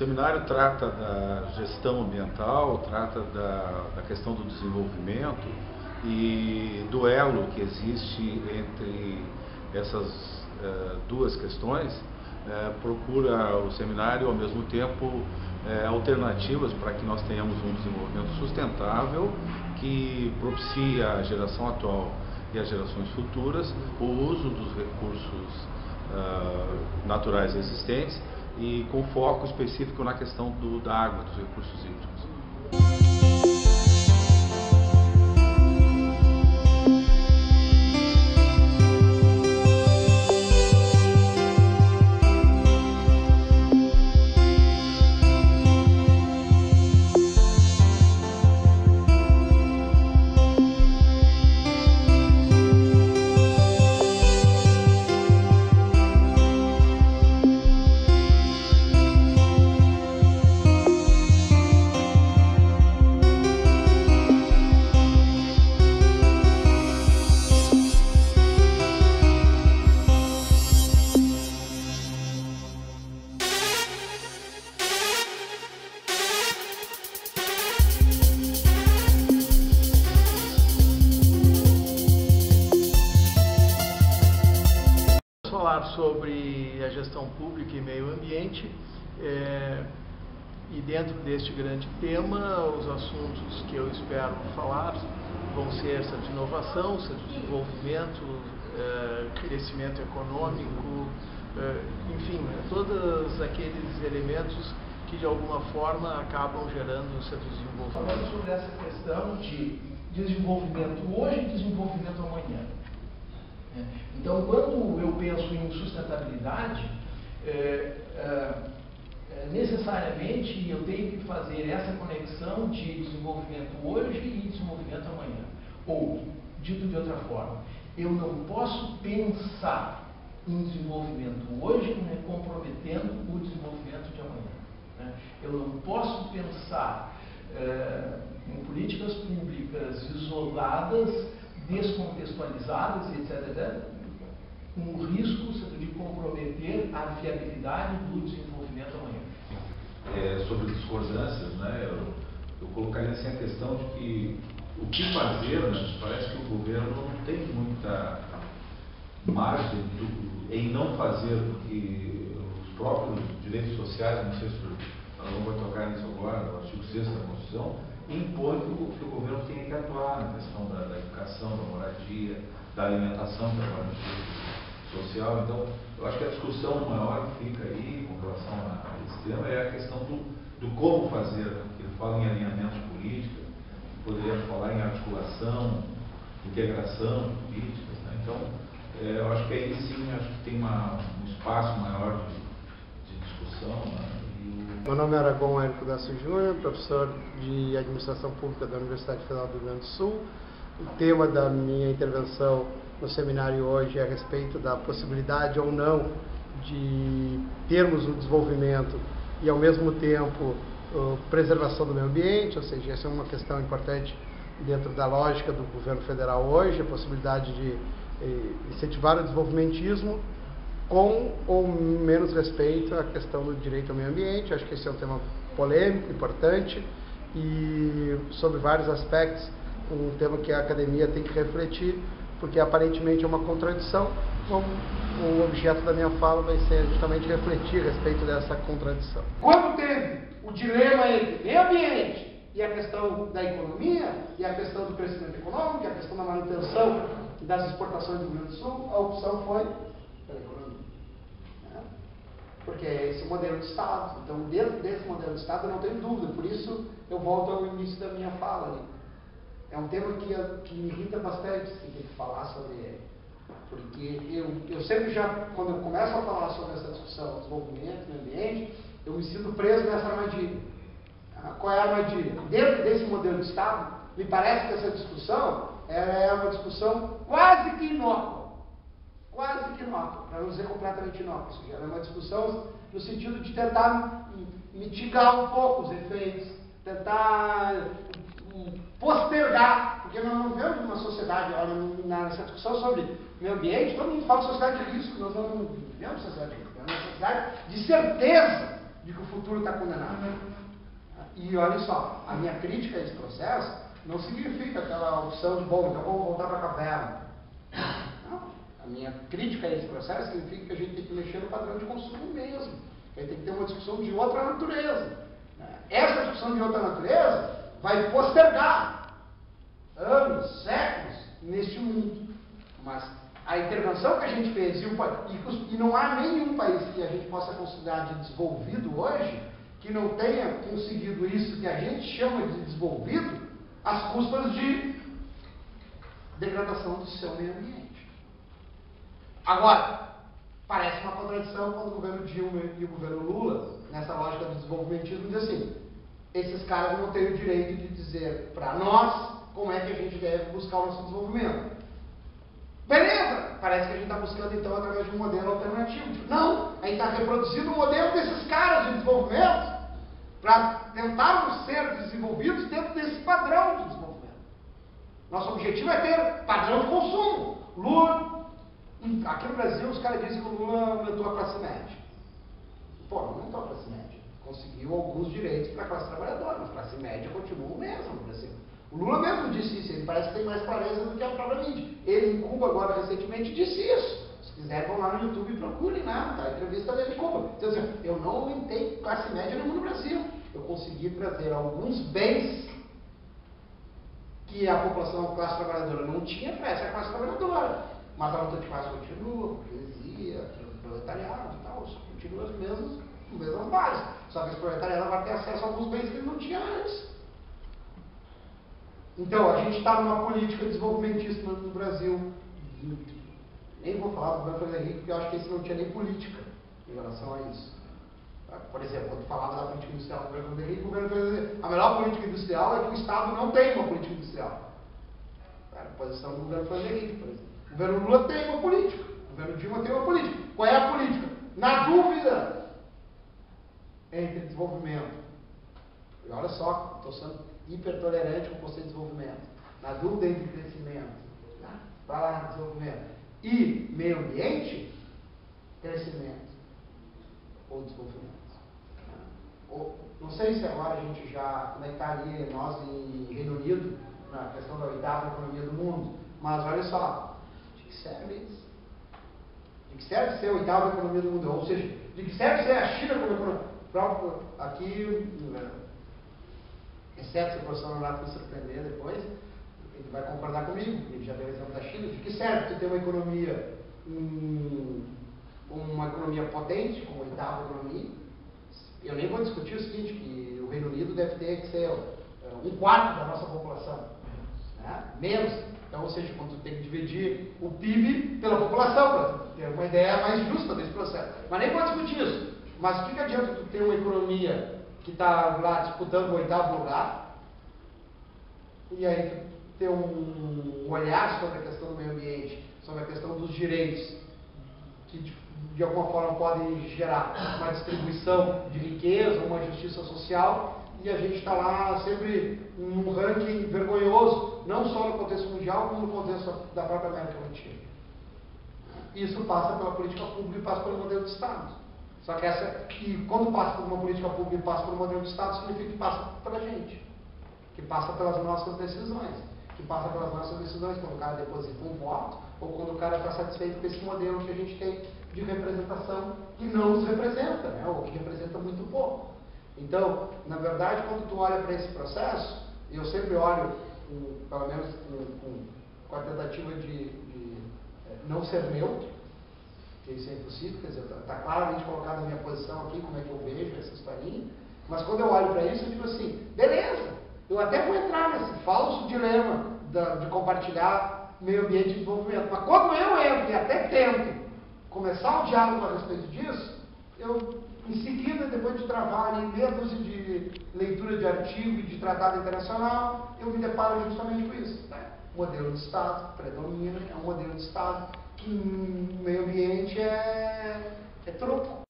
seminário trata da gestão ambiental, trata da questão do desenvolvimento e do elo que existe entre essas duas questões. Procura o seminário, ao mesmo tempo, alternativas para que nós tenhamos um desenvolvimento sustentável que propicie à geração atual e às gerações futuras o uso dos recursos naturais existentes e com foco específico na questão da água, dos recursos hídricos. Falar sobre a gestão pública e meio ambiente e dentro deste grande tema os assuntos que eu espero falar vão ser centro de inovação, centro de desenvolvimento, crescimento econômico, enfim, todos aqueles elementos que de alguma forma acabam gerando o centro de desenvolvimento. Falando sobre essa questão de desenvolvimento hoje e desenvolvimento amanhã. Então, quando eu penso em sustentabilidade, necessariamente eu tenho que fazer essa conexão de desenvolvimento hoje e desenvolvimento amanhã. Ou, dito de outra forma, eu não posso pensar em desenvolvimento hoje comprometendo o desenvolvimento de amanhã. Eu não posso pensar em políticas públicas isoladas, descontextualizadas, etc., com o risco de comprometer a viabilidade do desenvolvimento amanhã. Sobre discordâncias, eu colocaria assim a questão de que o que fazer, parece que o governo não tem muita margem em não fazer, porque os próprios direitos sociais, não sei se nós vamos tocar nisso agora, no artigo 6º da Constituição, impõe que o governo tenha que atuar na questão da educação, da moradia, da alimentação, que agora é social. Então, eu acho que a discussão maior que fica aí com relação a esse tema é a questão do como fazer, que ele fala em alinhamento político, poderia falar em articulação, integração de políticas. Então, eu acho que aí sim, acho que tem um espaço maior de discussão. Meu nome é Aragon Érico Daço Júnior, professor de Administração Pública da Universidade Federal do Rio Grande do Sul. O tema da minha intervenção no seminário hoje é a respeito da possibilidade ou não de termos o desenvolvimento e, ao mesmo tempo, preservação do meio ambiente, ou seja, essa é uma questão importante dentro da lógica do governo federal hoje, a possibilidade de incentivar o desenvolvimentismo com ou menos respeito à questão do direito ao meio ambiente. Acho que esse é um tema polêmico, importante e, sobre vários aspectos, um tema que a academia tem que refletir, porque aparentemente é uma contradição. Então, o objeto da minha fala vai ser justamente refletir a respeito dessa contradição. Quando teve o dilema entre meio ambiente e a questão da economia, e a questão do crescimento econômico, e a questão da manutenção das exportações do Rio Grande do Sul, a opção foi pela economia. Porque é esse modelo de Estado. Então, dentro desse modelo de Estado, eu não tenho dúvida. Por isso, eu volto ao início da minha fala ali. É um tema que me irrita bastante, assim, ter que falar sobre ele. Porque eu sempre quando eu começo a falar sobre essa discussão, desenvolvimento, meio ambiente, eu me sinto preso nessa armadilha. Qual é a armadilha? Dentro desse modelo de Estado, me parece que essa discussão é uma discussão quase que inócua. Quase que inócua, para não dizer completamente inócua. Ela é uma discussão no sentido de tentar mitigar um pouco os efeitos, tentar postergar, porque nós não vivemos numa sociedade, olha, nessa discussão sobre meio ambiente, todo mundo fala de sociedade de risco, nós não vivemos sociedade de risco, é uma sociedade de certeza de que o futuro está condenado. E olha só, a minha crítica a esse processo não significa aquela opção de, bom, então vamos voltar para a caverna. Não. A minha crítica a esse processo significa que a gente tem que mexer no padrão de consumo mesmo. Que a gente tem que ter uma discussão de outra natureza. Essa discussão de outra natureza vai postergar anos, séculos neste mundo. Mas a intervenção que a gente fez, e não há nenhum país que a gente possa considerar de desenvolvido hoje, que não tenha conseguido isso que a gente chama de desenvolvido, às custas de degradação do seu meio ambiente. Agora, parece uma contradição quando o governo Dilma e o governo Lula, nessa lógica do desenvolvimentismo, dizem assim: esses caras não têm o direito de dizer para nós como é que a gente deve buscar o nosso desenvolvimento. Beleza! Parece que a gente está buscando então através de um modelo alternativo. Tipo, não! A gente está reproduzindo o modelo desses caras de desenvolvimento para tentarmos ser desenvolvidos dentro desse padrão de desenvolvimento. Nosso objetivo é ter padrão de consumo. Lula, aqui no Brasil, os caras dizem que o Lula aumentou a classe média. Pô, não aumentou a classe média. Conseguiu alguns direitos para a classe trabalhadora, mas a classe média continua o mesmo no Brasil. O Lula mesmo disse isso, ele parece que tem mais clareza do que a própria mídia. Ele, em Cuba, agora recentemente, disse isso. Se quiserem, vão lá no YouTube e procurem, né? Tá a entrevista dele em Cuba. Então, assim, eu não aumentei classe média nenhuma no Brasil. Eu consegui trazer alguns bens que a população, a classe trabalhadora não tinha para essa classe trabalhadora. Mas a luta de classe continua, a burguesia, o proletariado e tal, continua as mesmas bases. Só que esse proletariado vai ter acesso a alguns bens que ele não tinha antes. Então, a gente está numa política desenvolvimentista no Brasil. Nem vou falar do governo Fernando Henrique, porque eu acho que esse não tinha nem política em relação a isso. Por exemplo, quando falava da política industrial do governo Fernando Henrique, o governo Fernando Henrique, a melhor política industrial é que o Estado não tem uma política industrial. Era a posição do governo Fernando Henrique, por exemplo. O governo Lula tem uma política. O governo Dilma tem uma política. Qual é a política? Na dúvida entre desenvolvimento. E olha só, estou sendo hipertolerante com o conceito de desenvolvimento. Na dúvida entre crescimento, vai lá no desenvolvimento, e meio ambiente, crescimento ou desenvolvimento. Não sei se agora a gente já, como é que está ali nós em Reino Unido, na questão da 8ª economia do mundo, mas olha só, de que serve isso? De que serve ser a 8ª economia do mundo? Ou seja, de que serve ser a China como economia? Aqui, exceto se o professor Honorato me surpreender depois, ele vai concordar comigo, ele já deu o exemplo da China. De que serve tu ter uma economia potente, como a 8ª economia? Eu nem vou discutir o seguinte, que o Reino Unido deve ter que ser 1/4 da nossa população, né? Menos. Então, ou seja, quando tu tem que dividir o PIB pela população, para ter uma ideia mais justa desse processo. Mas nem vou discutir isso. Mas o que adianta tu ter uma economia que está lá disputando o 8º lugar, e aí tu ter um olhar sobre a questão do meio ambiente, sobre a questão dos direitos, que de alguma forma podem gerar uma distribuição de riqueza, uma justiça social, e a gente está lá sempre num ranking vergonhoso, não só no contexto mundial, como no contexto da própria América Latina. Isso passa pela política pública e passa pelo modelo de Estado. Só que quando passa por uma política pública e passa por um modelo de Estado, significa que passa pela gente, que passa pelas nossas decisões, que passa pelas nossas decisões quando o cara deposita um voto, ou quando o cara está satisfeito com esse modelo que a gente tem de representação que não nos representa, né? Ou que representa muito pouco. Então, na verdade, quando tu olha para esse processo, eu sempre olho, pelo menos com a tentativa de não ser neutro, que isso é impossível, quer dizer, está claramente colocada a minha posição aqui, como é que eu vejo essa historinha, mas quando eu olho para isso, eu digo assim, beleza, eu até vou entrar nesse falso dilema de compartilhar meio ambiente e desenvolvimento, mas quando eu entro e até tento começar o diálogo a respeito disso, eu, em seguida, depois de travar ali meia dúzia de leitura de artigo e de tratado internacional, eu me deparo justamente com isso, né? O modelo de Estado predomina, é um modelo de Estado que no meio ambiente é troco.